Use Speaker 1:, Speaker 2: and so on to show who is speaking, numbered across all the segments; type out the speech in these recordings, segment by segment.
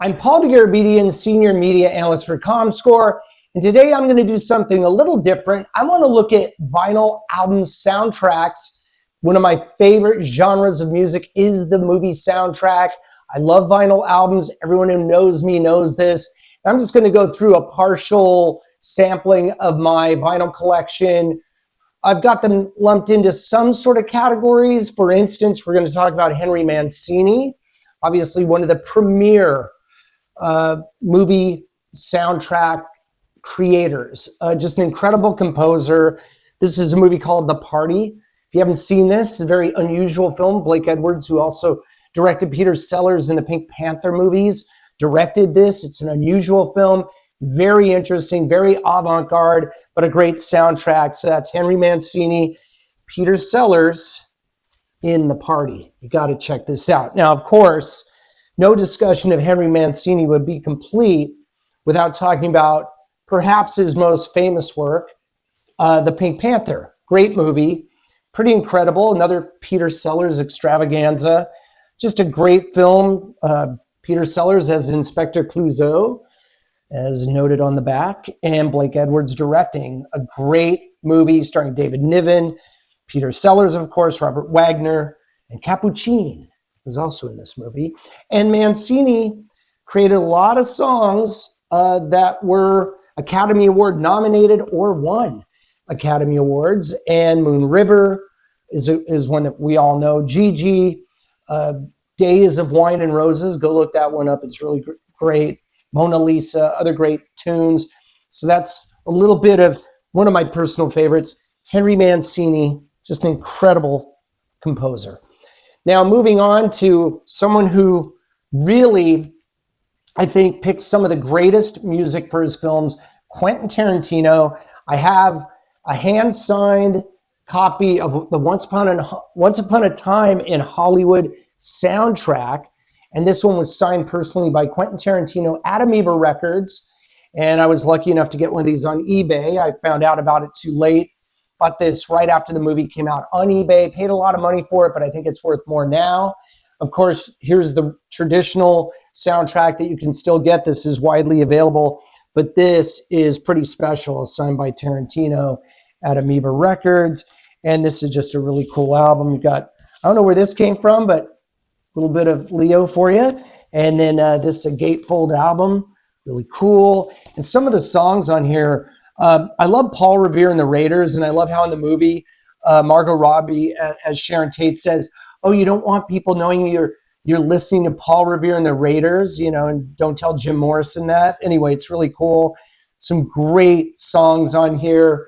Speaker 1: I'm Paul DeGarabedian, Senior Media Analyst for Comscore, and today I'm going to do something a little different. I want to look at vinyl album soundtracks. One of my favorite genres of music is the movie soundtrack. I love vinyl albums. Everyone who knows me knows this. I'm just going to go through a partial sampling of my vinyl collection. I've got them lumped into some sort of categories. For instance, we're going to talk about Henry Mancini, obviously one of the premier movie soundtrack creators, just an incredible composer. This is a movie called The Party. If you haven't seen this, it's a very unusual film. Blake Edwards, who also directed Peter Sellers in the Pink Panther movies, directed this. It's an unusual film, very interesting, very avant-garde, but a great soundtrack. So that's Henry Mancini, Peter Sellers in The Party. You got to check this out. Now, of course, no discussion of Henry Mancini would be complete without talking about perhaps his most famous work, The Pink Panther. Great movie, pretty incredible. Another Peter Sellers extravaganza. Just a great film. Peter Sellers as Inspector Clouseau, as noted on the back, and Blake Edwards directing. A great movie starring David Niven, Peter Sellers, of course, Robert Wagner, and Capucine is also in this movie. And Mancini created a lot of songs that were Academy Award nominated or won Academy Awards. And Moon River is one that we all know. Gigi, Days of Wine and Roses, go look that one up. It's really great. Mona Lisa, other great tunes. So that's a little bit of one of my personal favorites. Henry Mancini, just an incredible composer. Now, moving on to someone who really, I think, picks some of the greatest music for his films, Quentin Tarantino. I have a hand-signed copy of the Once Upon a Time in Hollywood soundtrack, and this one was signed personally by Quentin Tarantino at Amoeba Records, and I was lucky enough to get one of these on eBay. I found out about it too late. Bought this right after the movie came out on eBay, paid a lot of money for it, but I think it's worth more now. Of course, here's the traditional soundtrack that you can still get. This is widely available, but this is pretty special, signed by Tarantino at Amoeba Records. And this is just a really cool album. You got, I don't know where this came from, but a little bit of Leo for you. And then this is a gatefold album, really cool. And some of the songs on here, I love Paul Revere and the Raiders, and I love how in the movie, Margot Robbie, as Sharon Tate says, "Oh, you don't want people knowing you're listening to Paul Revere and the Raiders, you know, and don't tell Jim Morrison that." Anyway, it's really cool. Some great songs on here.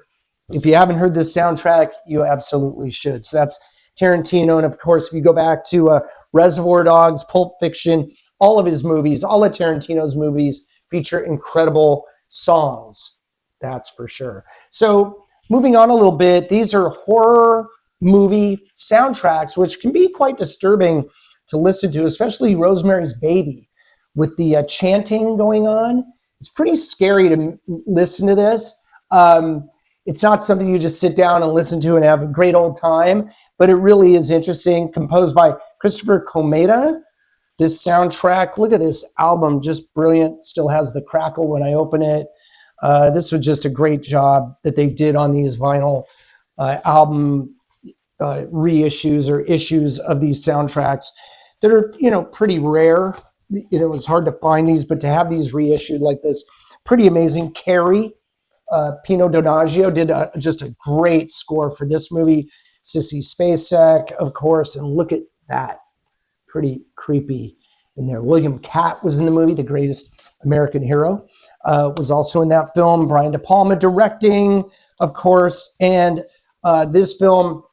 Speaker 1: If you haven't heard this soundtrack, you absolutely should. So that's Tarantino, and of course, if you go back to Reservoir Dogs, Pulp Fiction, all of his movies, all of Tarantino's movies feature incredible songs. That's for sure. So moving on a little bit, these are horror movie soundtracks, which can be quite disturbing to listen to, especially Rosemary's Baby with the chanting going on. It's pretty scary to listen to this. It's not something you just sit down and listen to and have a great old time, but it really is interesting. Composed by Christopher Komeda. This soundtrack, look at this album, just brilliant. Still has the crackle when I open it. This was just a great job that they did on these vinyl album reissues or issues of these soundtracks that are, you know, pretty rare. You know, it's hard to find these, but to have these reissued like this, pretty amazing. Carrie, Pino Donaggio did just a great score for this movie. Sissy Spacek, of course, and look at that. Pretty creepy in there. William Catt was in the movie, the greatest American hero, was also in that film. Brian De Palma directing, of course, and this film,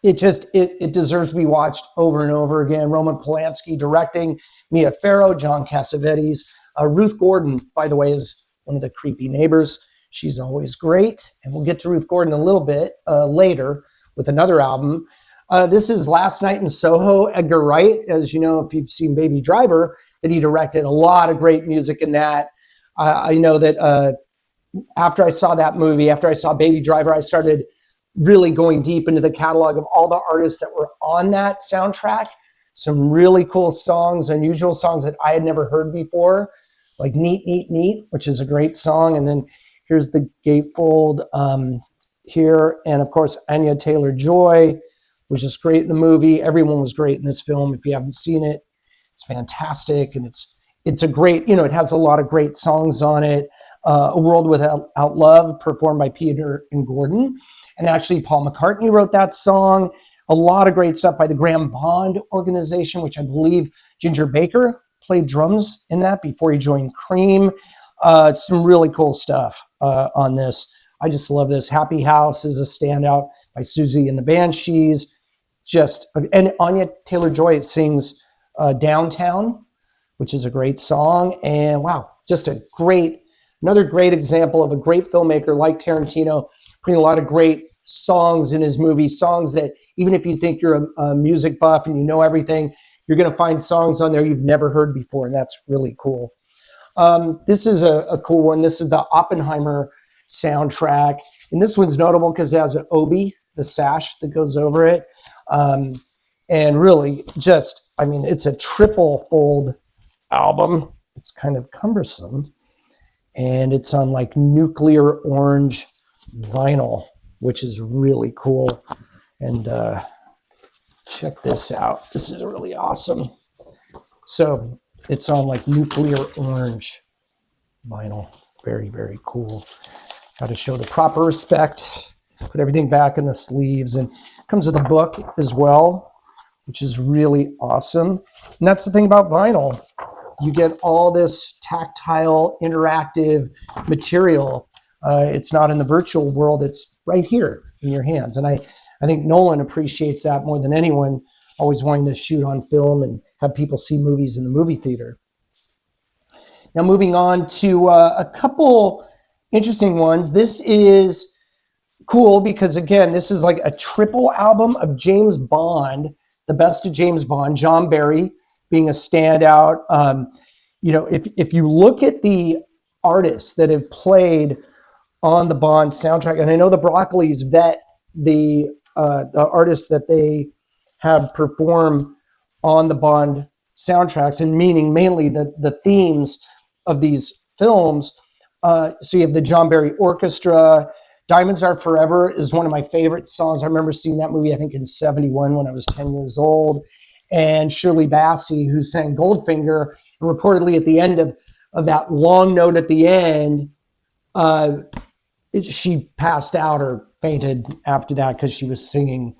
Speaker 1: it deserves to be watched over and over again. Roman Polanski directing, Mia Farrow, John Cassavetes, Ruth Gordon, by the way, is one of the creepy neighbors. She's always great, and we'll get to Ruth Gordon a little bit later with another album. This is Last Night in Soho, Edgar Wright. As you know, if you've seen Baby Driver, that he directed a lot of great music in that. I know that after I saw that movie, after I saw Baby Driver, I started really going deep into the catalog of all the artists that were on that soundtrack. Some really cool songs, unusual songs that I had never heard before, like Neat, Neat, Neat, which is a great song. And then here's the gatefold here. And of course, Anya Taylor-Joy was just great in the movie. Everyone was great in this film. If you haven't seen it, it's fantastic. And it's a great, it has a lot of great songs on it. A World Without Love, performed by Peter and Gordon. And actually, Paul McCartney wrote that song. A lot of great stuff by the Graham Bond Organization, which I believe Ginger Baker played drums in that before he joined Cream. Some really cool stuff on this. I just love this. Happy House is a standout by Susie and the Banshees. And Anya Taylor-Joy sings Downtown, which is a great song. And wow, just another great example of a great filmmaker like Tarantino putting a lot of great songs in his movie, songs that even if you think you're a music buff and you know everything, you're going to find songs on there you've never heard before, and that's really cool. This is a cool one. This is the Oppenheimer soundtrack, and this one's notable because it has an obi, the sash that goes over it, and really it's a triple fold album. It's kind of cumbersome, and it's on like nuclear orange vinyl, which is really cool. And check this out. This is really awesome. So it's on like nuclear orange vinyl. Very, very cool. Got to show the proper respect. Put everything back in the sleeves, and it comes with a book as well, which is really awesome. And that's the thing about vinyl. You get all this tactile, interactive material. It's not in the virtual world. It's right here in your hands. And I think Nolan appreciates that more than anyone, always wanting to shoot on film and have people see movies in the movie theater. Now, moving on to a couple interesting ones. This is cool because, again, this is like a triple album of James Bond, the best of James Bond, John Barry being a standout. If you look at the artists that have played on the Bond soundtrack, and I know the Broccolis vet the artists that they have perform on the Bond soundtracks, and meaning mainly the themes of these films. So you have the John Barry Orchestra. Diamonds Are Forever is one of my favorite songs. I remember seeing that movie, I think in 1971 when I was 10 years old. And Shirley Bassey, who sang Goldfinger, and reportedly at the end of that long note at the end, she passed out or fainted after that because she was singing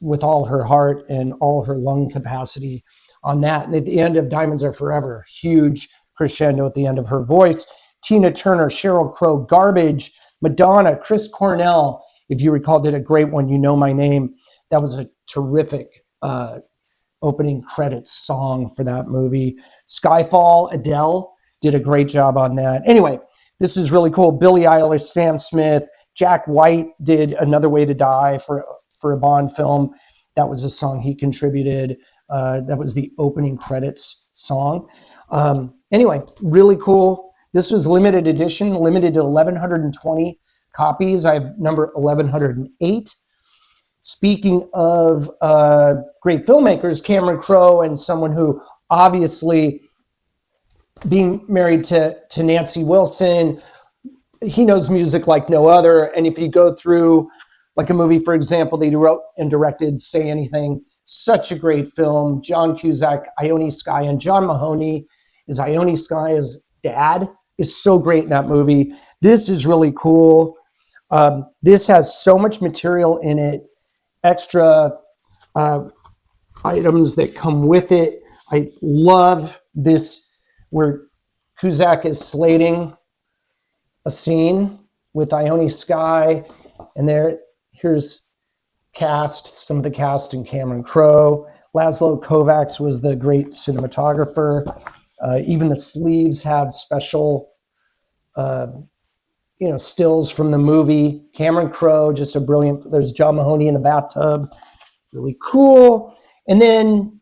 Speaker 1: with all her heart and all her lung capacity on that. And at the end of Diamonds Are Forever, huge crescendo at the end of her voice. Tina Turner, Sheryl Crow, Garbage, Madonna, Chris Cornell, if you recall, did a great one, You Know My Name. That was a terrific opening credits song for that movie. Skyfall, Adele did a great job on that. Anyway, this is really cool. Billie Eilish, Sam Smith, Jack White did Another Way to Die for a Bond film. That was a song he contributed. That was the opening credits song. Anyway, really cool. This was limited edition, limited to 1,120 copies. I have number 1,108. Speaking of great filmmakers, Cameron Crowe, and someone who obviously, being married to Nancy Wilson, he knows music like no other. And if you go through like a movie, for example, that he wrote and directed, Say Anything, such a great film. John Cusack, Ione Skye, and John Mahoney is Ione Skye's dad, is so great in that movie. This is really cool. This has so much material in it, extra items that come with it. I love this where Cusack is slating a scene with Ione Skye, and here's some of the cast, and Cameron Crowe. Laszlo Kovacs was the great cinematographer. Even the sleeves have special, stills from the movie. Cameron Crowe, just a brilliant. There's John Mahoney in the bathtub, really cool. And then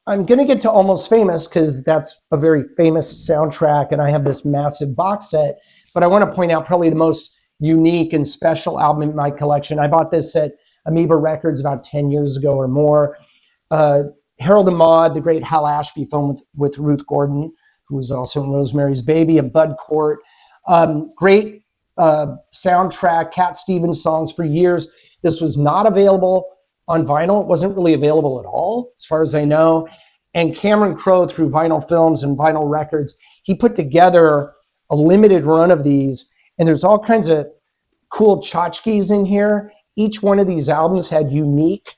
Speaker 1: I'm going to get to Almost Famous because that's a very famous soundtrack, and I have this massive box set. But I want to point out probably the most unique and special album in my collection. I bought this at Amoeba Records about 10 years ago or more. Harold and Maude, the great Hal Ashby film with Ruth Gordon, who was also in Rosemary's Baby, and Bud Cort. Great soundtrack, Cat Stevens songs for years. This was not available on vinyl. It wasn't really available at all, as far as I know. And Cameron Crowe, through Vinyl Films and Vinyl Records, he put together a limited run of these. And there's all kinds of cool tchotchkes in here. Each one of these albums had unique,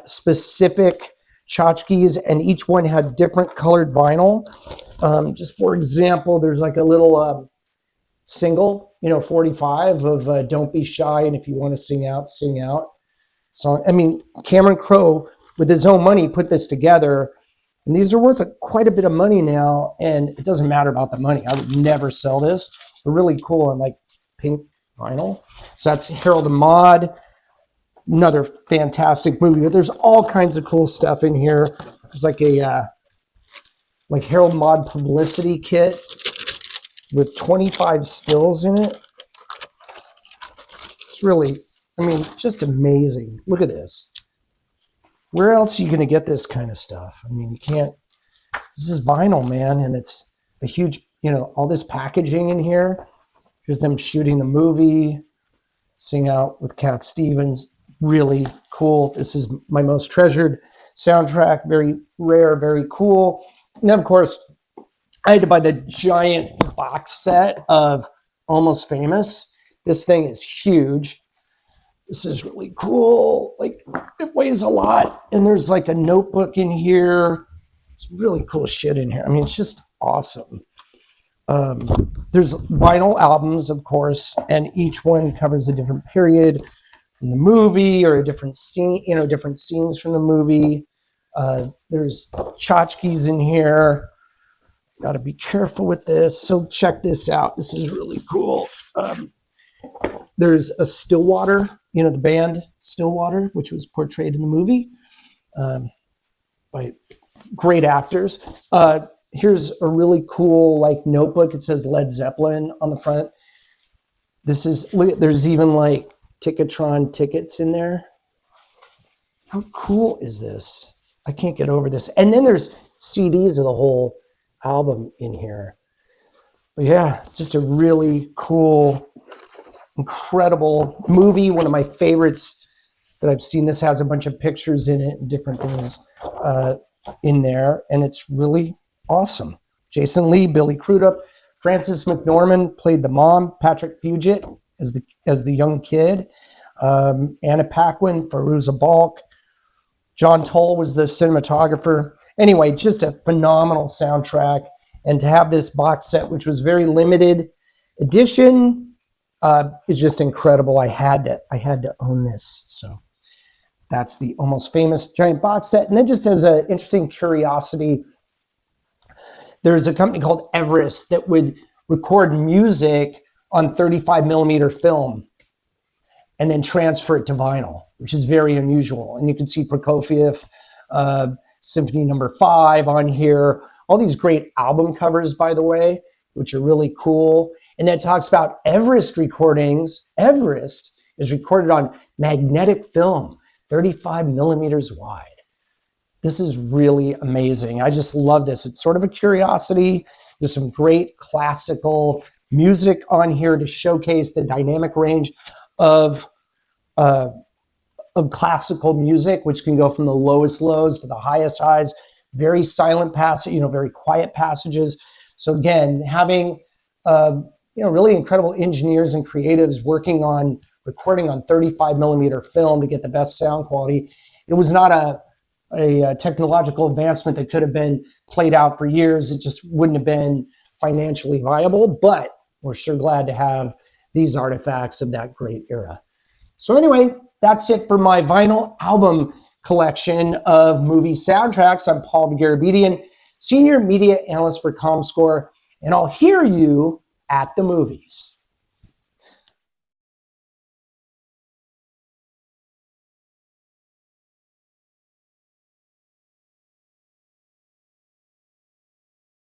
Speaker 1: specific tchotchkes, and each one had different colored vinyl. Just for example, there's like a little single, 45 of Don't Be Shy, and if you want to sing out, sing out. So, I mean, Cameron Crowe, with his own money, put this together, and these are worth quite a bit of money now, and it doesn't matter about the money. I would never sell this. They're really cool and like pink vinyl. So that's Harold and Maude, another fantastic movie, but there's all kinds of cool stuff in here. There's like a like Harold and Maude publicity kit with 25 stills in it. It's really, I mean, just amazing. Look at this. Where else are you going to get this kind of stuff? I mean, you can't, this is vinyl, man, and it's a huge, all this packaging in here. Here's them shooting the movie, Sing Out with Cat Stevens. Really cool. This is my most treasured soundtrack. Very rare, very cool. And of course, I had to buy the giant box set of Almost Famous. This thing is huge. This is really cool. Like, it weighs a lot. And there's like a notebook in here. It's really cool shit in here. I mean, it's just awesome. There's vinyl albums, of course, and each one covers a different period in the movie or a different scene, different scenes from the movie. There's tchotchkes in here. Got to be careful with this. So check this out. This is really cool. There's a Stillwater, the band Stillwater, which was portrayed in the movie by great actors. Here's a really cool like notebook. It says Led Zeppelin on the front. This is, look, there's even like Ticketron tickets in there. How cool is this? I can't get over this. And then there's CDs of the whole album in here. But yeah, just a really cool, incredible movie. One of my favorites that I've seen. This has a bunch of pictures in it and different things in there. And it's really awesome. Jason Lee, Billy Crudup, Frances McDormand played the mom, Patrick Fugit as the young kid, Anna Paquin, Fairuza Balk, John Toll was the cinematographer. Anyway, just a phenomenal soundtrack. And to have this box set, which was very limited edition, is just incredible. I had to own this. So that's the Almost Famous giant box set. And then just as an interesting curiosity, there's a company called Everest that would record music on 35 millimeter film and then transfer it to vinyl, which is very unusual. And you can see Prokofiev, Symphony No. 5 on here. All these great album covers, by the way, which are really cool. And then it talks about Everest recordings. Everest is recorded on magnetic film, 35 millimeters wide. This is really amazing. I just love this. It's sort of a curiosity. There's some great classical music on here to showcase the dynamic range of classical music, which can go from the lowest lows to the highest highs. Very silent passage, very quiet passages. So again, having really incredible engineers and creatives working on recording on 35 millimeter film to get the best sound quality. It was not a technological advancement that could have been played out for years. It just wouldn't have been financially viable, but we're sure glad to have these artifacts of that great era. So anyway, that's it for my vinyl album collection of movie soundtracks. I'm Paul Garabedian, Senior Media Analyst for Comscore, and I'll hear you at the movies.